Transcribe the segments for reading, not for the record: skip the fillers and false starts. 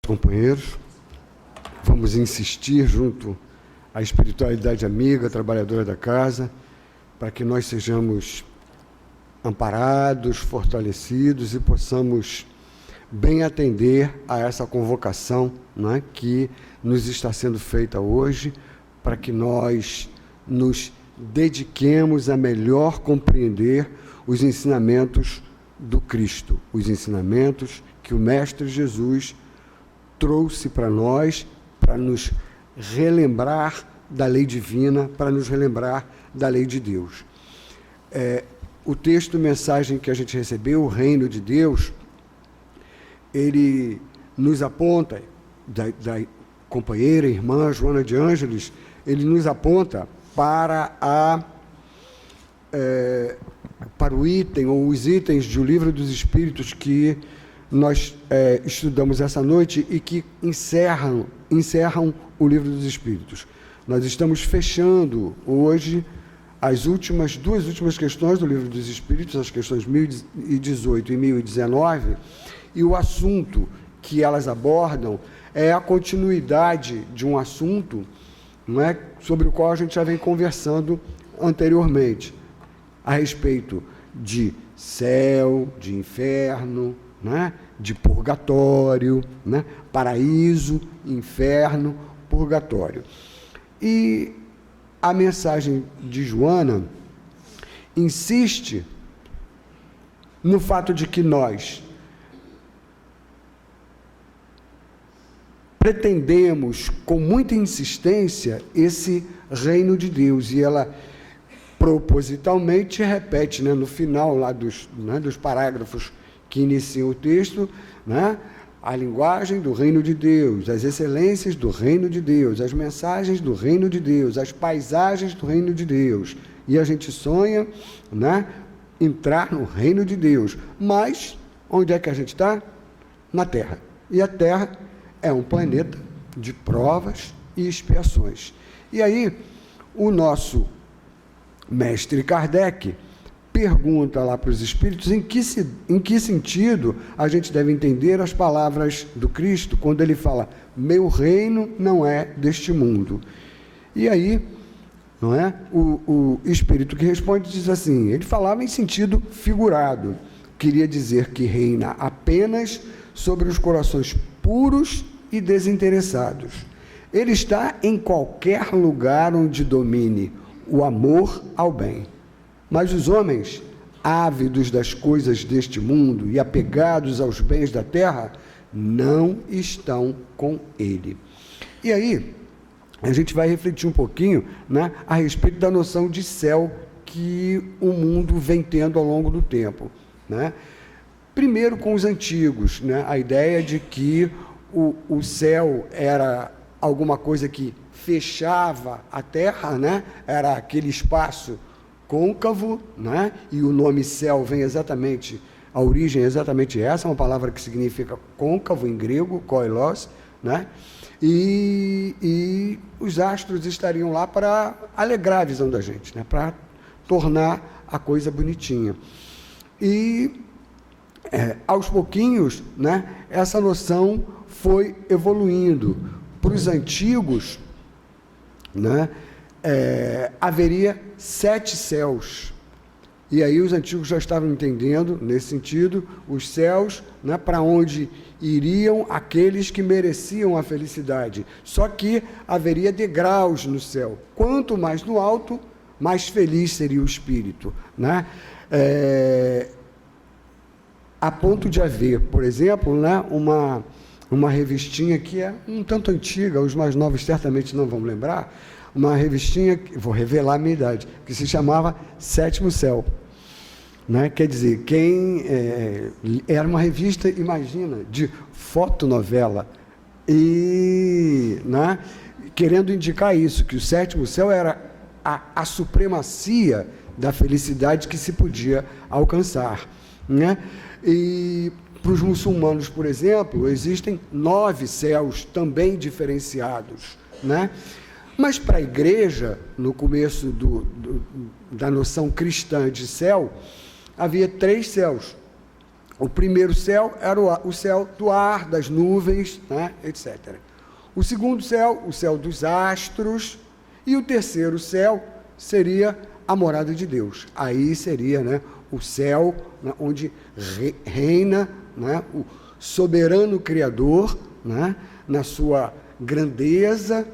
companheiros, vamos insistir junto à espiritualidade amiga, trabalhadora da casa, para que nós sejamos amparados, fortalecidos e possamos bem atender a essa convocação, né, que nos está sendo feita hoje, para que nós nos dediquemos a melhor compreender os ensinamentos do Cristo, os ensinamentos que o Mestre Jesus trouxe para nós, para nos relembrar da lei divina, para nos relembrar da lei de Deus. O texto, mensagem que a gente recebeu, o reino de Deus, ele nos aponta, da companheira, irmã Joana de Ângeles, ele nos aponta para o item, ou os itens do Livro dos Espíritos que nós estudamos essa noite e que encerram o Livro dos Espíritos. Nós estamos fechando hoje as duas últimas questões do Livro dos Espíritos, as questões 1018 e 1019, e o assunto que elas abordam é a continuidade de um assunto, não é, sobre o qual a gente já vem conversando anteriormente, a respeito de céu, de inferno, né, de purgatório, né, paraíso, inferno, purgatório. E a mensagem de Joana insiste no fato de que nós pretendemos com muita insistência esse reino de Deus, e ela propositalmente repete, né, no final lá dos parágrafos que iniciam o texto, né, a linguagem do reino de Deus, as excelências do reino de Deus, as mensagens do reino de Deus, as paisagens do reino de Deus. E a gente sonha, né, entrar no reino de Deus. Mas onde é que a gente está? Na Terra. E a Terra é um planeta de provas e expiações. E aí, o nosso mestre Kardec pergunta lá para os espíritos em que sentido a gente deve entender as palavras do Cristo quando ele fala: meu reino não é deste mundo. E aí, não é? O espírito que responde diz assim, ele falava em sentido figurado, queria dizer que reina apenas sobre os corações puros e desinteressados. Ele está em qualquer lugar onde domine o amor ao bem. Mas os homens, ávidos das coisas deste mundo e apegados aos bens da terra, não estão com ele. E aí, a gente vai refletir um pouquinho, né, a respeito da noção de céu que o mundo vem tendo ao longo do tempo, né? Primeiro com os antigos, né, a ideia de que o céu era alguma coisa que fechava a terra, né? Era aquele espaço côncavo, né? E o nome céu vem exatamente, a origem é exatamente essa, uma palavra que significa côncavo em grego, koilos, né? E os astros estariam lá para alegrar a visão da gente, né? Para tornar a coisa bonitinha. E aos pouquinhos, né, essa noção foi evoluindo. Para os antigos, né, haveria 7 céus. E aí os antigos já estavam entendendo, nesse sentido, os céus, né, para onde iriam aqueles que mereciam a felicidade. Só que haveria degraus no céu. Quanto mais no alto, mais feliz seria o espírito, né? A ponto de haver, por exemplo, né, uma revistinha que é um tanto antiga, os mais novos certamente não vão lembrar, uma revistinha, vou revelar a minha idade, que se chamava Sétimo Céu. Né? Quer dizer, era uma revista, imagina, de fotonovela, e, né, querendo indicar isso, que o Sétimo Céu era a supremacia da felicidade que se podia alcançar, né? E para os muçulmanos, por exemplo, existem 9 céus também diferenciados, né? Mas para a igreja, no começo da noção cristã de céu, havia 3 céus. O primeiro céu era o céu do ar, das nuvens, né, etc. O segundo céu, o céu dos astros, e o terceiro céu seria a morada de Deus. Aí seria, né, o céu, né, onde reina, né, o soberano Criador, né, na sua grandeza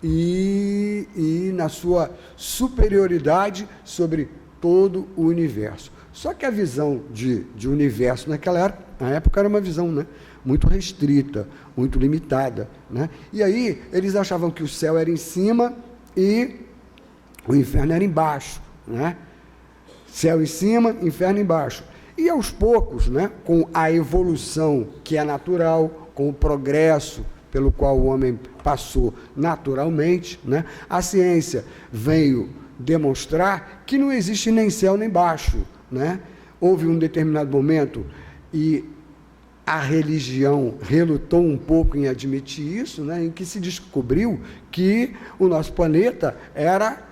e na sua superioridade sobre todo o universo. Só que a visão de universo na época era uma visão, né, muito restrita, muito limitada, né? E aí eles achavam que o céu era em cima e o inferno era embaixo, né? Céu em cima, inferno embaixo. E aos poucos, né, com a evolução que é natural, com o progresso pelo qual o homem passou naturalmente, né, a ciência veio demonstrar que não existe nem céu nem baixo, né? Houve um determinado momento e a religião relutou um pouco em admitir isso, né, em que se descobriu que o nosso planeta era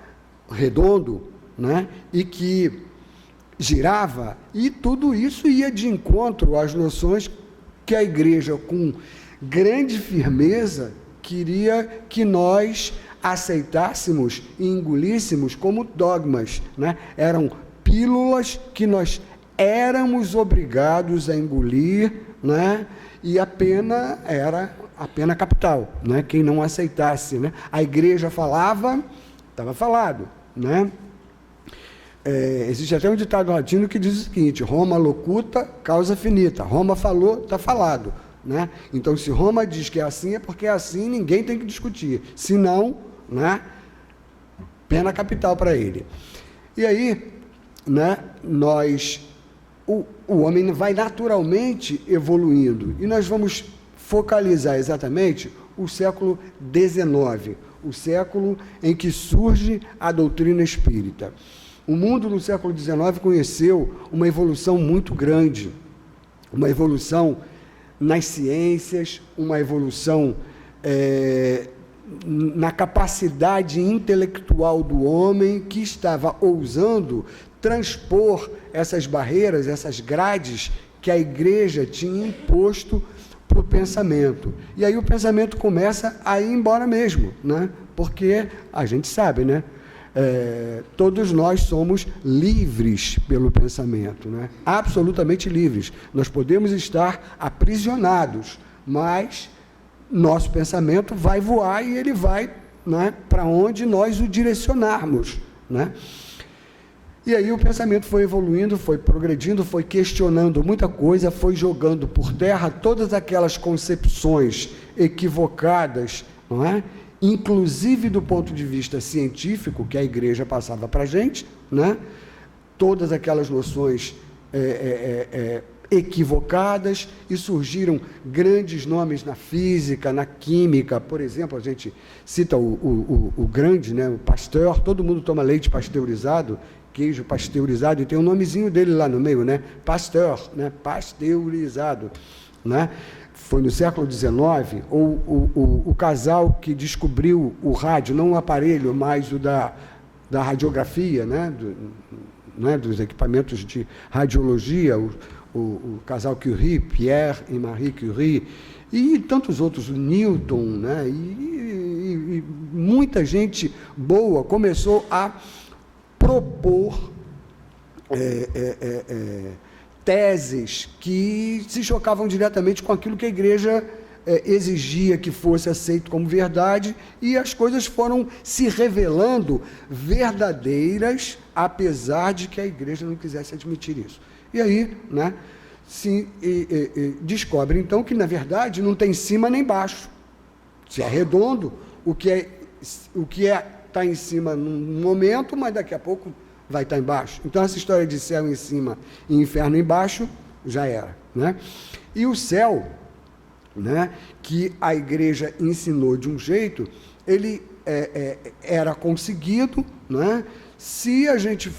redondo, né, e que girava, e tudo isso ia de encontro às noções que a igreja, com grande firmeza, queria que nós aceitássemos e engolíssemos como dogmas, né? Eram pílulas que nós éramos obrigados a engolir, né? E a pena era a pena capital, né? Quem não aceitasse, né? A igreja falava, estava falado, né? Existe até um ditado latino que diz o seguinte: Roma locuta, causa finita. Roma falou, está falado, né? Então, se Roma diz que é assim, é porque é assim, ninguém tem que discutir. Se não, né, pena capital para ele. E aí, né, o homem vai naturalmente evoluindo, e nós vamos focalizar exatamente o século XIX, o século em que surge a doutrina espírita. O mundo no século XIX conheceu uma evolução muito grande, uma evolução nas ciências, uma evolução na capacidade intelectual do homem, que estava ousando transpor essas barreiras, essas grades que a igreja tinha imposto para o pensamento. E aí o pensamento começa a ir embora mesmo, né? Porque a gente sabe, né? Todos nós somos livres pelo pensamento, né? Absolutamente livres. Nós podemos estar aprisionados, mas nosso pensamento vai voar e ele vai, né, para onde nós o direcionarmos, né? E aí o pensamento foi evoluindo, foi progredindo, foi questionando muita coisa, foi jogando por terra todas aquelas concepções equivocadas, não é? Inclusive do ponto de vista científico, que a igreja passava para a gente, né? Todas aquelas noções equivocadas, e surgiram grandes nomes na física, na química. Por exemplo, a gente cita o grande, né, o Pasteur. Todo mundo toma leite pasteurizado, queijo pasteurizado, e tem um nomezinho dele lá no meio, né? Pasteur, né? Pasteurizado, né? Foi no século XIX, o casal que descobriu o rádio, não o aparelho, mas o da radiografia, né? Dos equipamentos de radiologia, o casal Curie, Pierre e Marie Curie, e tantos outros, o Newton, né? E muita gente boa começou a propor teses que se chocavam diretamente com aquilo que a igreja exigia que fosse aceito como verdade, e as coisas foram se revelando verdadeiras, apesar de que a igreja não quisesse admitir isso. E aí, né, se descobre então que, na verdade, não tem cima nem baixo. Se é redondo, o que está em cima num momento, mas daqui a pouco vai estar embaixo. Então, essa história de céu em cima e inferno embaixo já era, né? E o céu, né, que a igreja ensinou de um jeito, ele era conseguido, né, se a gente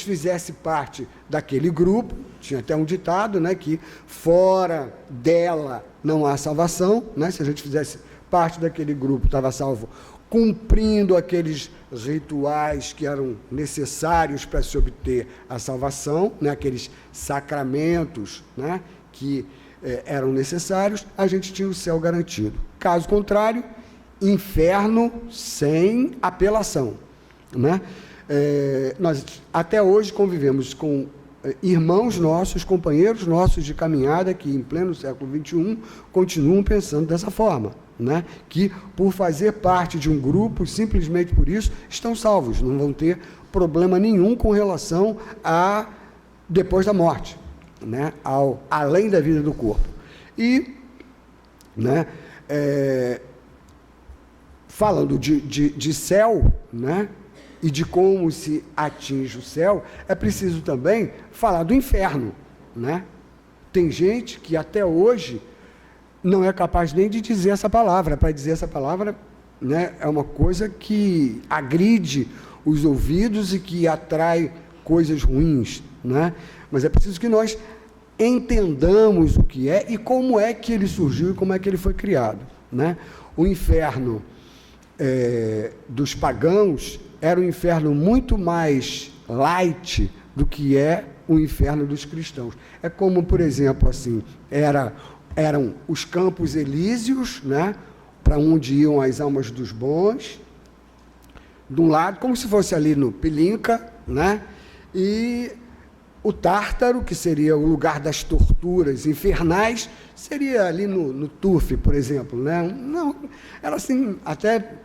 fizesse parte daquele grupo. Tinha até um ditado, né, que fora dela não há salvação, né? Se a gente fizesse parte daquele grupo, estava salvo cumprindo aqueles rituais que eram necessários para se obter a salvação, né, aqueles sacramentos, né, que eram necessários, a gente tinha o céu garantido. Caso contrário, inferno sem apelação, né? Nós até hoje convivemos com irmãos nossos, companheiros nossos de caminhada, que em pleno século XXI continuam pensando dessa forma, né? Que por fazer parte de um grupo, simplesmente por isso, estão salvos, não vão ter problema nenhum com relação a depois da morte, né? Além da vida do corpo. E, né, falando de céu, né, e de como se atinge o céu, é preciso também falar do inferno, né? Tem gente que até hoje não é capaz nem de dizer essa palavra. Para dizer essa palavra, né, é uma coisa que agride os ouvidos e que atrai coisas ruins, né? Mas é preciso que nós entendamos o que é e como é que ele surgiu e como é que ele foi criado, né? O inferno dos pagãos era um inferno muito mais light do que é o inferno dos cristãos. É como, por exemplo, assim, eram os campos elíseos, né, para onde iam as almas dos bons, de um lado, como se fosse ali no Pilinca, né, e o Tártaro, que seria o lugar das torturas infernais, seria ali no Tuf, por exemplo, né? Não, era assim, até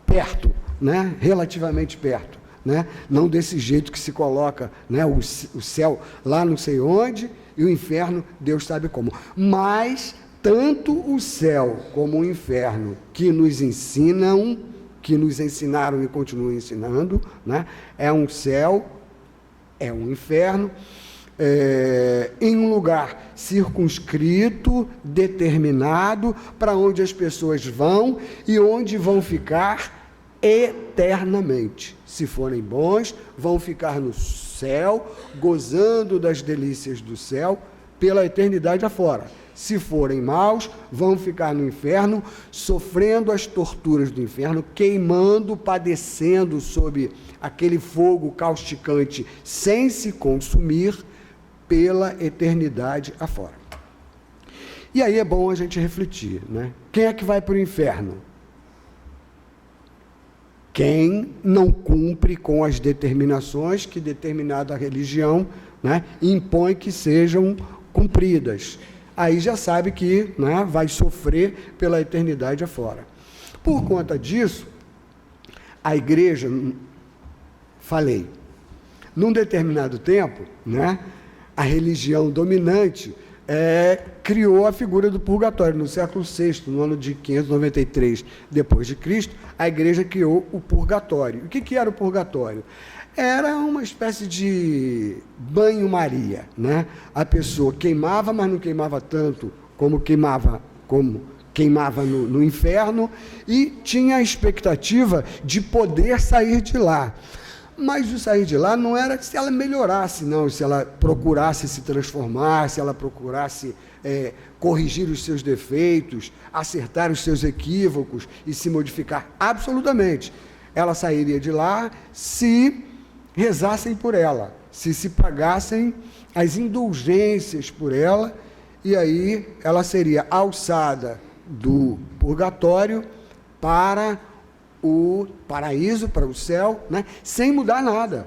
perto, né? Relativamente perto, né? Não desse jeito que se coloca, né? O céu lá não sei onde e o inferno Deus sabe como. Mas tanto o céu como o inferno que nos ensinam, que nos ensinaram e continuam ensinando, né? É um céu, é um inferno, em um lugar circunscrito, determinado, para onde as pessoas vão e onde vão ficar eternamente. Se forem bons, vão ficar no céu, gozando das delícias do céu, pela eternidade afora. Se forem maus, vão ficar no inferno, sofrendo as torturas do inferno, queimando, padecendo sob aquele fogo causticante, sem se consumir, pela eternidade afora. E aí é bom a gente refletir, né? Quem é que vai para o inferno? Quem não cumpre com as determinações que determinada religião, né, impõe que sejam cumpridas. Aí já sabe que, né, vai sofrer pela eternidade afora. Por conta disso, a igreja, falei, num determinado tempo, né, a religião dominante criou a figura do purgatório. No século VI, no ano de 593 depois de Cristo, a igreja criou o purgatório. O que era o purgatório? Era uma espécie de banho-maria, né? A pessoa queimava, mas não queimava tanto como queimava no inferno, e tinha a expectativa de poder sair de lá. Mas o sair de lá não era se ela melhorasse, não, se ela procurasse se transformar, se ela procurasse corrigir os seus defeitos, acertar os seus equívocos e se modificar. Absolutamente. Ela sairia de lá se rezassem por ela, se pagassem as indulgências por ela, e aí ela seria alçada do purgatório para o paraíso, para o céu, né, sem mudar nada,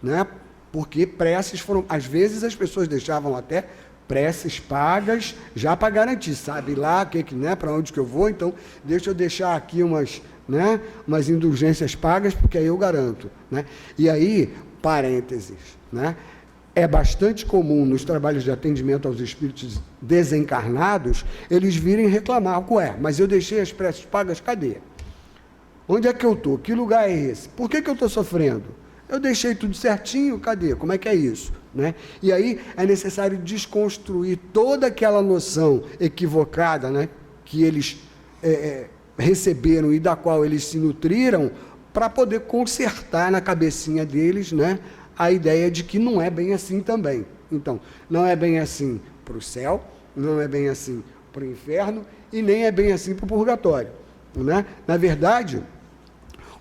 né, porque preces foram, às vezes as pessoas deixavam até preces pagas, já para garantir, sabe lá, né, para onde que eu vou, então deixa eu deixar aqui umas indulgências pagas, porque aí eu garanto, né, e aí, parênteses, né, é bastante comum nos trabalhos de atendimento aos espíritos desencarnados, eles virem reclamar, ué, mas eu deixei as preces pagas, cadê? Onde é que eu estou? Que lugar é esse? Por que eu estou sofrendo? Eu deixei tudo certinho, cadê? Como é que é isso? Né? E aí é necessário desconstruir toda aquela noção equivocada, né, que eles receberam e da qual eles se nutriram, para poder consertar na cabecinha deles, né, a ideia de que não é bem assim também. Então, não é bem assim para o céu, não é bem assim para o inferno e nem é bem assim para o purgatório. né? Na verdade,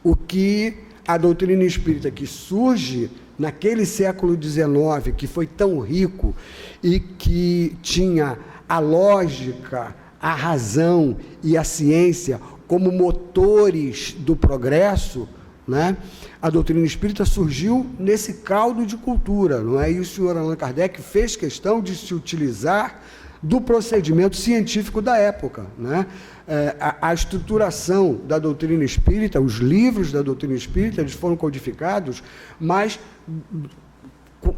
o que a doutrina espírita que surge naquele século XIX, que foi tão rico e que tinha a lógica, a razão e a ciência como motores do progresso, né? A doutrina espírita surgiu nesse caldo de cultura, não é? E o senhor Allan Kardec fez questão de se utilizar do procedimento científico da época, né? A estruturação da doutrina espírita, os livros da doutrina espírita, eles foram codificados, mas,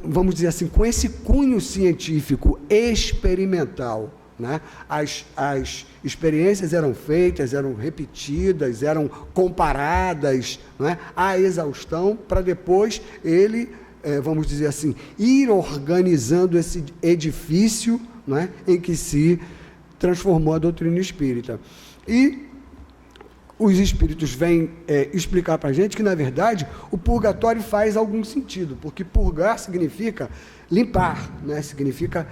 vamos dizer assim, com esse cunho científico experimental, né? As experiências eram feitas, eram repetidas, eram comparadas, né, à exaustão, para depois ele, vamos dizer assim, ir organizando esse edifício, né, em que se transformou a doutrina espírita. E os espíritos vêm explicar para a gente que, na verdade, o purgatório faz algum sentido, porque purgar significa limpar, né? Significa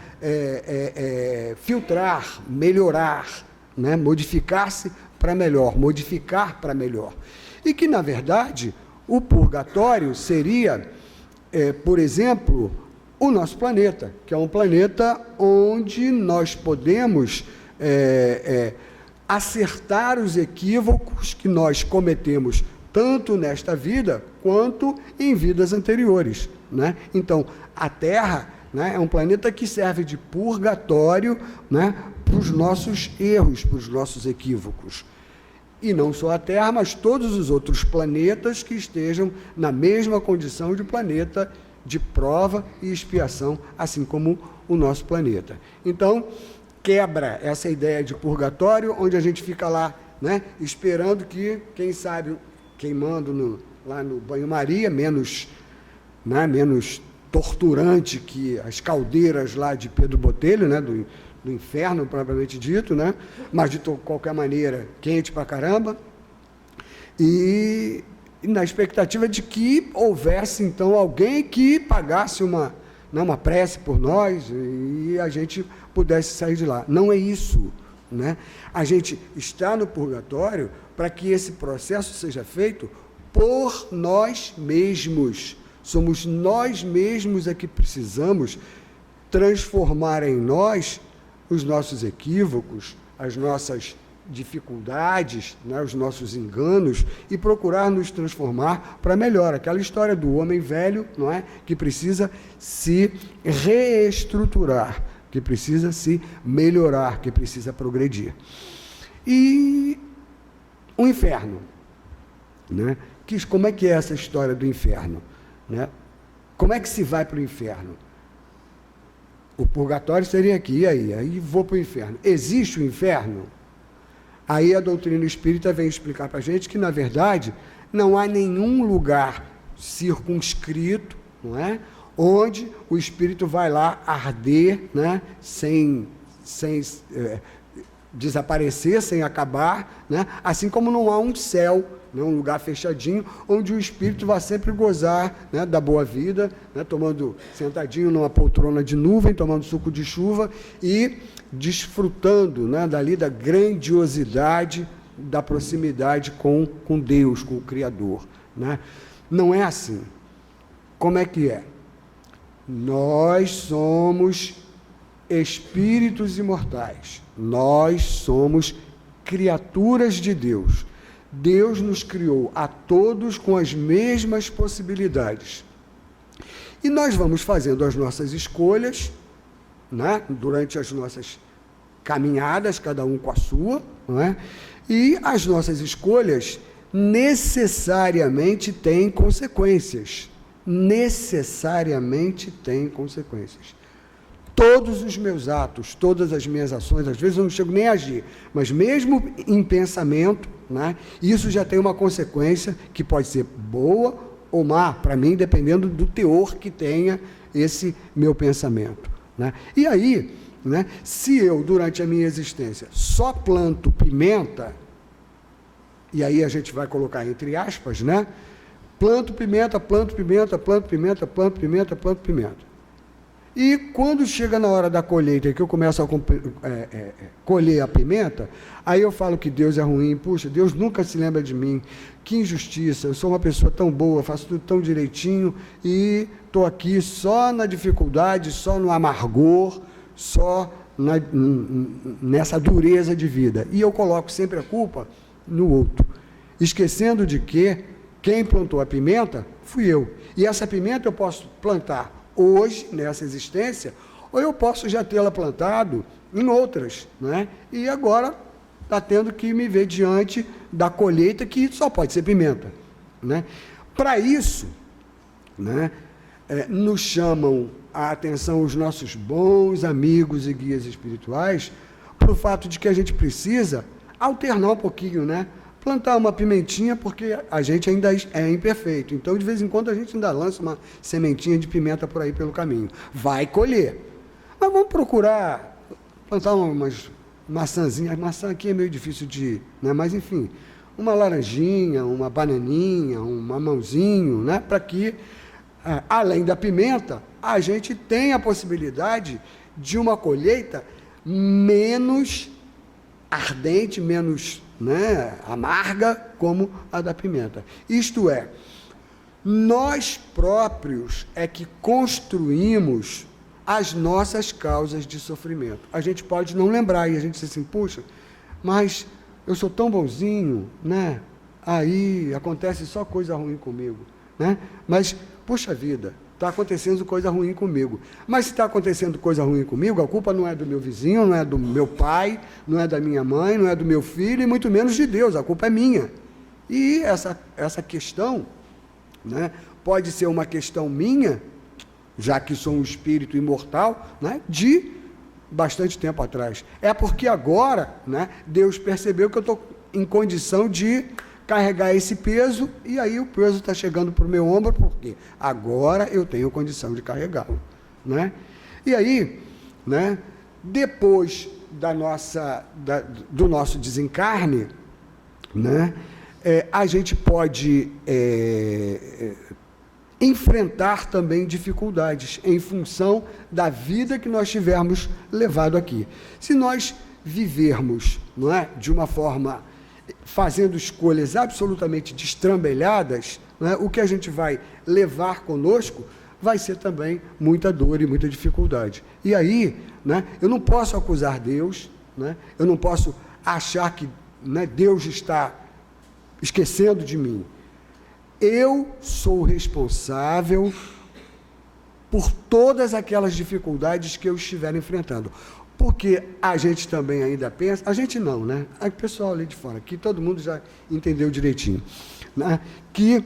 filtrar, melhorar, né? Modificar-se para melhor, modificar para melhor. E que, na verdade, o purgatório seria, por exemplo, o nosso planeta, que é um planeta onde nós podemos acertar os equívocos que nós cometemos tanto nesta vida quanto em vidas anteriores, né? Então, a Terra, né, é um planeta que serve de purgatório, né, para os nossos erros, para os nossos equívocos. E não só a Terra, mas todos os outros planetas que estejam na mesma condição de planeta de prova e expiação, assim como o nosso planeta. Então, quebra essa ideia de purgatório, onde a gente fica lá, né, esperando que, quem sabe, queimando lá no banho-maria, menos torturante que as caldeiras lá de Pedro Botelho, né, do inferno propriamente dito, né, mas de qualquer maneira quente pra caramba, e na expectativa de que houvesse então alguém que pagasse uma prece por nós e a gente pudesse sair de lá. Não é isso, né? A gente está no purgatório para que esse processo seja feito por nós mesmos. Somos nós mesmos a que precisamos transformar em nós os nossos equívocos, as nossas dificuldades, né, os nossos enganos, e procurar nos transformar para melhor. Aquela história do homem velho, não é? Que precisa se reestruturar, que precisa se melhorar, que precisa progredir. E o inferno, né? Como é que é essa história do inferno, né? Como é que se vai para o inferno? O purgatório seria aqui, aí vou para o inferno. Existe o inferno? Aí a doutrina espírita vem explicar para a gente que, na verdade, não há nenhum lugar circunscrito, não é? Onde o espírito vai lá arder, né? sem desaparecer, sem acabar, né? Assim como não há um céu, né? Um lugar fechadinho, onde o espírito vai sempre gozar, né, da boa vida, né? Sentadinho numa poltrona de nuvem, tomando suco de chuva e desfrutando, né, dali da grandiosidade da proximidade com Deus, com o Criador, né? Não é assim. Como é que é? Nós somos espíritos imortais, nós somos criaturas de Deus. Deus nos criou a todos com as mesmas possibilidades. E nós vamos fazendo as nossas escolhas, né, durante as nossas caminhadas, cada um com a sua, não é? E as nossas escolhas necessariamente têm consequências. Necessariamente têm consequências. Todos os meus atos, todas as minhas ações, às vezes eu não chego nem a agir, mas mesmo em pensamento, né, isso já tem uma consequência que pode ser boa ou má, para mim, dependendo do teor que tenha esse meu pensamento, né? E aí, né, se eu, durante a minha existência, só planto pimenta, e aí a gente vai colocar entre aspas, né? Planto pimenta, planto pimenta, planto pimenta, planto pimenta, planto pimenta. E quando chega na hora da colheita, que eu começo a colher a pimenta, aí eu falo que Deus é ruim. Puxa, Deus nunca se lembra de mim. Que injustiça, eu sou uma pessoa tão boa, faço tudo tão direitinho e estou aqui só na dificuldade, só no amargor, só nessa dureza de vida. E eu coloco sempre a culpa no outro, esquecendo de que quem plantou a pimenta fui eu. E essa pimenta eu posso plantar hoje, nessa existência, ou eu posso já tê-la plantado em outras, né? E agora está tendo que me ver diante da colheita, que só pode ser pimenta, né? Para isso, né, nos chamam a atenção os nossos bons amigos e guias espirituais para o fato de que a gente precisa alternar um pouquinho, né? Plantar uma pimentinha, porque a gente ainda é imperfeito. Então, de vez em quando, a gente ainda lança uma sementinha de pimenta por aí pelo caminho. Vai colher. Mas vamos procurar plantar umas maçãzinhas. Maçã aqui é meio difícil de... né? Mas, enfim, uma laranjinha, uma bananinha, um mamãozinho, né? Para que, além da pimenta, a gente tenha a possibilidade de uma colheita menos ardente, menos... né, amarga como a da pimenta. Isto é, nós próprios é que construímos as nossas causas de sofrimento. A gente pode não lembrar e a gente diz assim, puxa, mas eu sou tão bonzinho, né? Aí acontece só coisa ruim comigo, né? Mas, puxa vida, está acontecendo coisa ruim comigo. Mas se está acontecendo coisa ruim comigo, a culpa não é do meu vizinho, não é do meu pai, não é da minha mãe, não é do meu filho, e muito menos de Deus, a culpa é minha. E essa questão, né, pode ser uma questão minha, já que sou um espírito imortal, né, de bastante tempo atrás. É porque agora, né, Deus percebeu que eu estou em condição de carregar esse peso, e aí o peso está chegando para o meu ombro, porque agora eu tenho condição de carregá-lo, né? E aí, né, depois do nosso desencarne, né, a gente pode enfrentar também dificuldades em função da vida que nós tivermos levado aqui. Se nós vivermos, não é, de uma forma fazendo escolhas absolutamente destrambelhadas, né, o que a gente vai levar conosco vai ser também muita dor e muita dificuldade. E aí, né, eu não posso acusar Deus, né, eu não posso achar que, né, Deus está esquecendo de mim. Eu sou responsável por todas aquelas dificuldades que eu estiver enfrentando. Porque a gente também ainda pensa, a gente não, né? O pessoal ali de fora, que todo mundo já entendeu direitinho, né? Que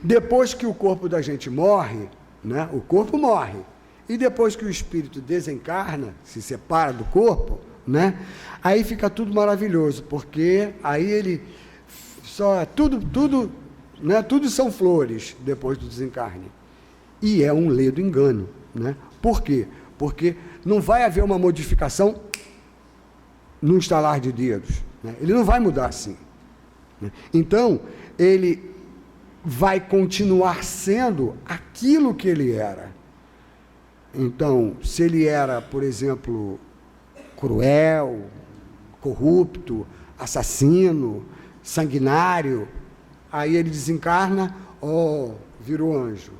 depois que o corpo da gente morre, né? O corpo morre, e depois que o espírito desencarna, se separa do corpo, né? Aí fica tudo maravilhoso, porque aí ele só tudo, né? Tudo são flores depois do desencarne. E é um ledo engano, né? Por quê? Porque não vai haver uma modificação no estalar de dedos, né? Ele não vai mudar assim, né? Então, ele vai continuar sendo aquilo que ele era. Então, se ele era, por exemplo, cruel, corrupto, assassino, sanguinário, aí ele desencarna, virou anjo.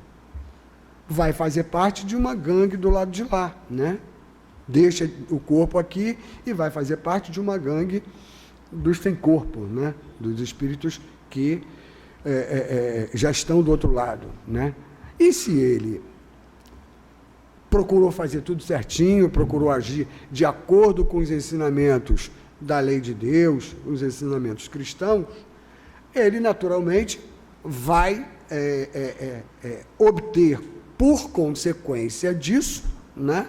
Vai fazer parte de uma gangue do lado de lá, né? Deixa o corpo aqui e vai fazer parte de uma gangue dos sem corpo, né? Dos espíritos que já estão do outro lado, né? E se ele procurou fazer tudo certinho, procurou agir de acordo com os ensinamentos da lei de Deus, os ensinamentos cristãos, ele naturalmente vai obter, por consequência disso, né,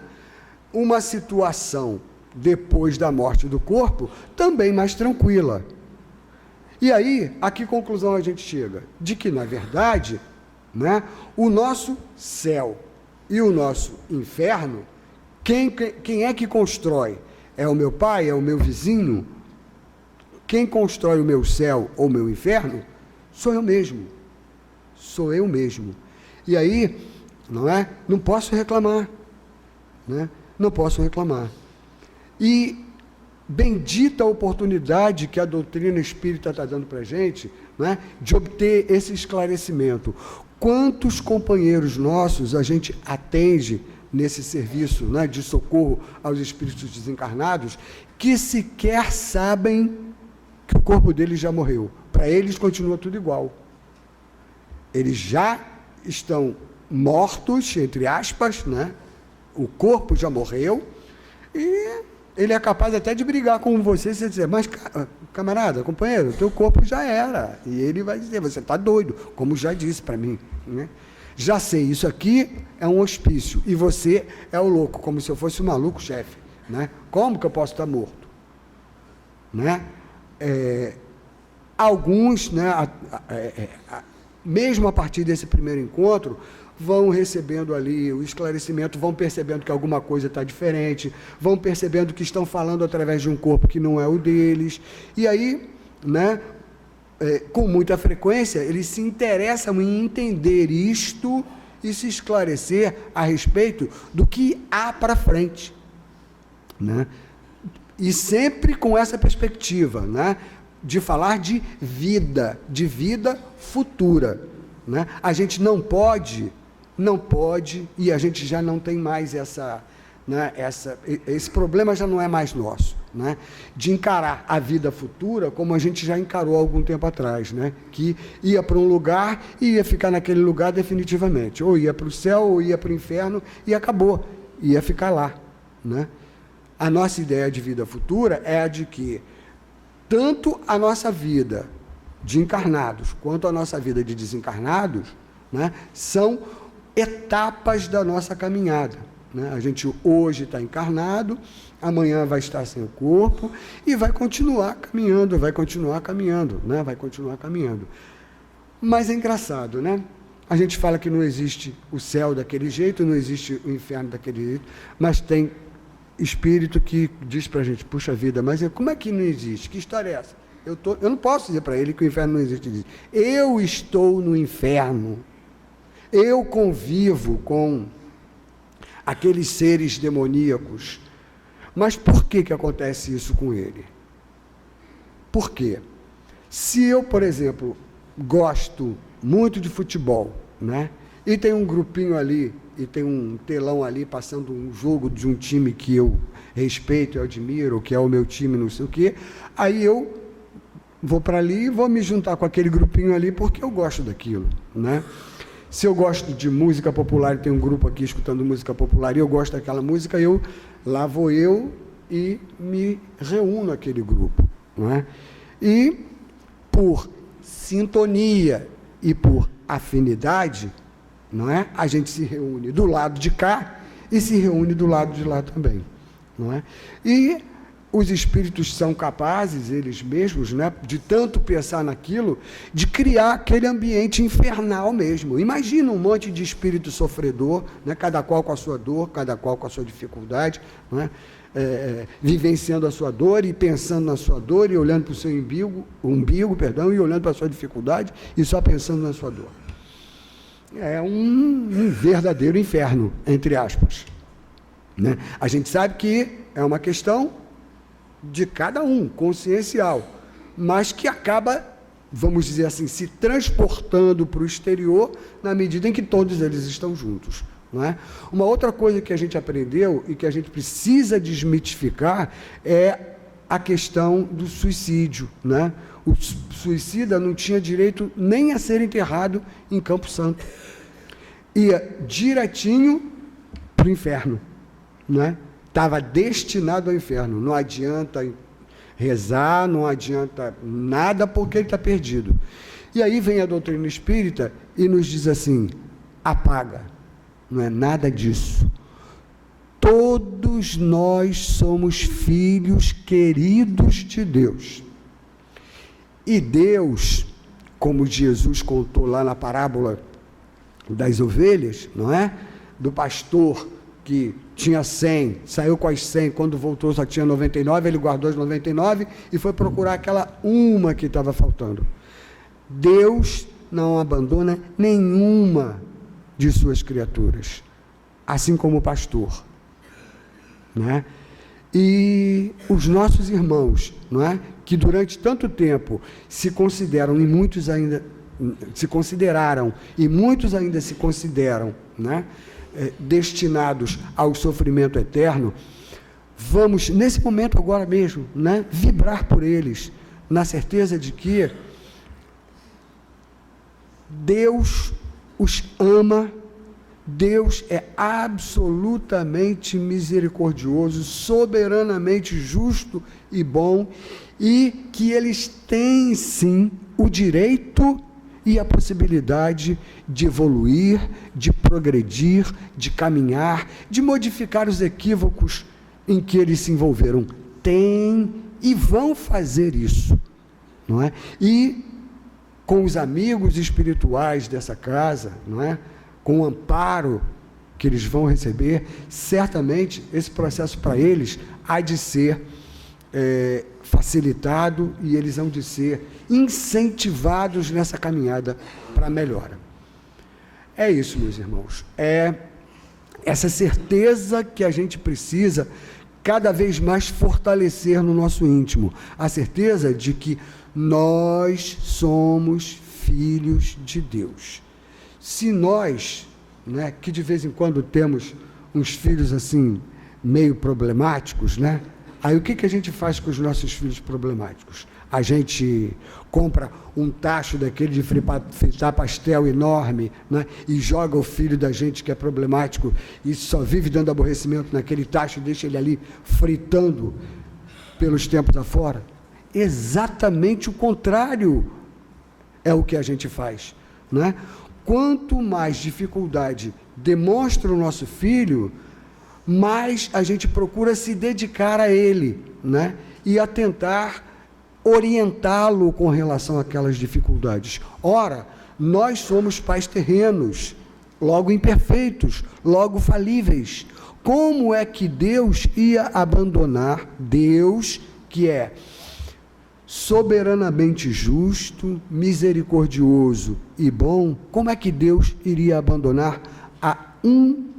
uma situação depois da morte do corpo também mais tranquila. E aí, a que conclusão a gente chega? De que, na verdade, né, o nosso céu e o nosso inferno, quem é que constrói? É o meu pai? É o meu vizinho? Quem constrói o meu céu ou o meu inferno? Sou eu mesmo. Sou eu mesmo. E aí, não posso reclamar, né? Não posso reclamar. E bendita a oportunidade que a doutrina espírita está dando para a gente, né, de obter esse esclarecimento. Quantos companheiros nossos a gente atende nesse serviço, né, de socorro aos espíritos desencarnados, que sequer sabem que o corpo deles já morreu. Para eles continua tudo igual. Eles já estão mortos, entre aspas, né? O corpo já morreu, e ele é capaz até de brigar com você e dizer, mas camarada, companheiro, teu corpo já era. E ele vai dizer, você está doido, como já disse para mim, né? Já sei, isso aqui é um hospício, e você é o louco, como se eu fosse o maluco chefe, né? Como que eu posso estar morto? Né? Alguns, né, mesmo a partir desse primeiro encontro, vão recebendo ali o esclarecimento, vão percebendo que alguma coisa está diferente, vão percebendo que estão falando através de um corpo que não é o deles, e aí, né, com muita frequência, eles se interessam em entender isto e se esclarecer a respeito do que há para frente, né? E sempre com essa perspectiva, né, de falar de vida futura, né? A gente não pode, e a gente já não tem mais né, esse problema já não é mais nosso, né? De encarar a vida futura como a gente já encarou há algum tempo atrás, né? Que ia para um lugar e ia ficar naquele lugar definitivamente, ou ia para o céu, ou ia para o inferno, e acabou, ia ficar lá, né? A nossa ideia de vida futura é a de que tanto a nossa vida de encarnados quanto a nossa vida de desencarnados, né, são etapas da nossa caminhada, né? A gente hoje está encarnado, amanhã vai estar sem o corpo e vai continuar caminhando, né? Vai continuar caminhando. Mas é engraçado, né? A gente fala que não existe o céu daquele jeito, não existe o inferno daquele jeito, mas tem espírito que diz para a gente, puxa vida, mas como é que não existe? Que história é essa? Eu não posso dizer para ele que o inferno não existe. Eu estou no inferno. Eu convivo com aqueles seres demoníacos. Mas por que acontece isso com ele? Por quê? Se eu, por exemplo, gosto muito de futebol, né? E tem um grupinho ali, e tem um telão ali passando um jogo de um time que eu respeito e admiro, que é o meu time, não sei o quê, aí eu vou para ali e vou me juntar com aquele grupinho ali porque eu gosto daquilo, né? Se eu gosto de música popular, tem um grupo aqui escutando música popular e eu gosto daquela música, lá vou eu e me reúno àquele grupo, não é? E por sintonia e por afinidade, não é? A gente se reúne do lado de cá e se reúne do lado de lá também, não é? E os espíritos são capazes, eles mesmos, né, de tanto pensar naquilo, de criar aquele ambiente infernal mesmo. Imagina um monte de espírito sofredor, né, cada qual com a sua dor, cada qual com a sua dificuldade, né, vivenciando a sua dor e pensando na sua dor e olhando para o seu umbigo, e olhando para a sua dificuldade e só pensando na sua dor. É um verdadeiro inferno, entre aspas, né? A gente sabe que é uma questão de cada um, consciencial, mas que acaba, vamos dizer assim, se transportando para o exterior na medida em que todos eles estão juntos, não é? Uma outra coisa que a gente aprendeu e que a gente precisa desmitificar é a questão do suicídio, né? O suicida não tinha direito nem a ser enterrado em Campo Santo. Ia direitinho para o inferno, né? Estava destinado ao inferno. Não adianta rezar, não adianta nada, porque ele está perdido. E aí vem a doutrina espírita e nos diz assim, apaga, não é nada disso. Todos nós somos filhos queridos de Deus. E Deus, como Jesus contou lá na parábola das ovelhas, não é? Do pastor que tinha 100, saiu com as 100, quando voltou só tinha 99, ele guardou as 99 e foi procurar aquela uma que estava faltando. Deus não abandona nenhuma de suas criaturas, assim como o pastor. né? E os nossos irmãos, não é? Que durante tanto tempo se consideram, e muitos ainda se consideraram, e muitos ainda se consideram, né? Destinados ao sofrimento eterno, vamos, nesse momento agora mesmo, né? Vibrar por eles, na certeza de que Deus os ama. Deus é absolutamente misericordioso, soberanamente justo e bom, e que eles têm, sim, o direito e a possibilidade de evoluir, de progredir, de caminhar, de modificar os equívocos em que eles se envolveram. Têm e vão fazer isso, não é? E com os amigos espirituais dessa casa, não é? Com o amparo que eles vão receber, certamente esse processo para eles há de ser facilitado e eles hão de ser incentivados nessa caminhada para a melhora. É isso, meus irmãos, é essa certeza que a gente precisa cada vez mais fortalecer no nosso íntimo, a certeza de que nós somos filhos de Deus. Se nós, né, que de vez em quando temos uns filhos assim, meio problemáticos, né? Aí o que a gente faz com os nossos filhos problemáticos? A gente compra um tacho daquele de fritar pastel enorme, né, e joga o filho da gente que é problemático e só vive dando aborrecimento naquele tacho e deixa ele ali fritando pelos tempos afora. Exatamente o contrário é o que a gente faz, né? Quanto mais dificuldade demonstra o nosso filho, mais a gente procura se dedicar a ele, né? E a tentar orientá-lo com relação àquelas dificuldades. Ora, nós somos pais terrenos, logo imperfeitos, logo falíveis. Como é que Deus ia abandonar, Deus que é soberanamente justo, misericordioso e bom, como é que Deus iria abandonar a um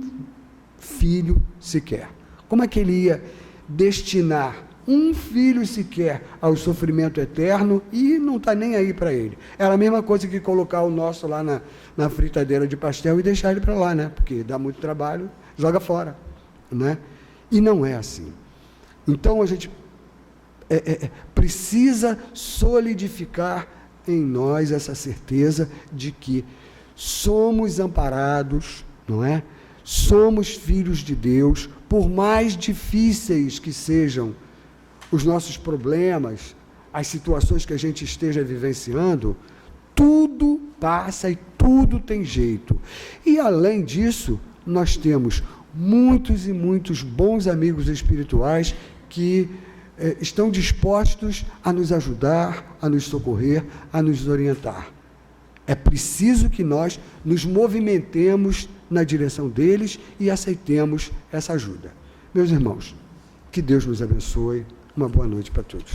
filho sequer? Como é que ele ia destinar um filho sequer ao sofrimento eterno e não está nem aí para ele? Era a mesma coisa que colocar o nosso lá na fritadeira de pastel e deixar ele para lá, né? Porque dá muito trabalho, joga fora, né? E não é assim. Então a gente precisa solidificar em nós essa certeza de que somos amparados, não é? Somos filhos de Deus, por mais difíceis que sejam os nossos problemas, as situações que a gente esteja vivenciando, tudo passa e tudo tem jeito. E além disso, nós temos muitos e muitos bons amigos espirituais que estão dispostos a nos ajudar, a nos socorrer, a nos orientar. É preciso que nós nos movimentemos na direção deles e aceitemos essa ajuda. Meus irmãos, que Deus nos abençoe. Uma boa noite para todos.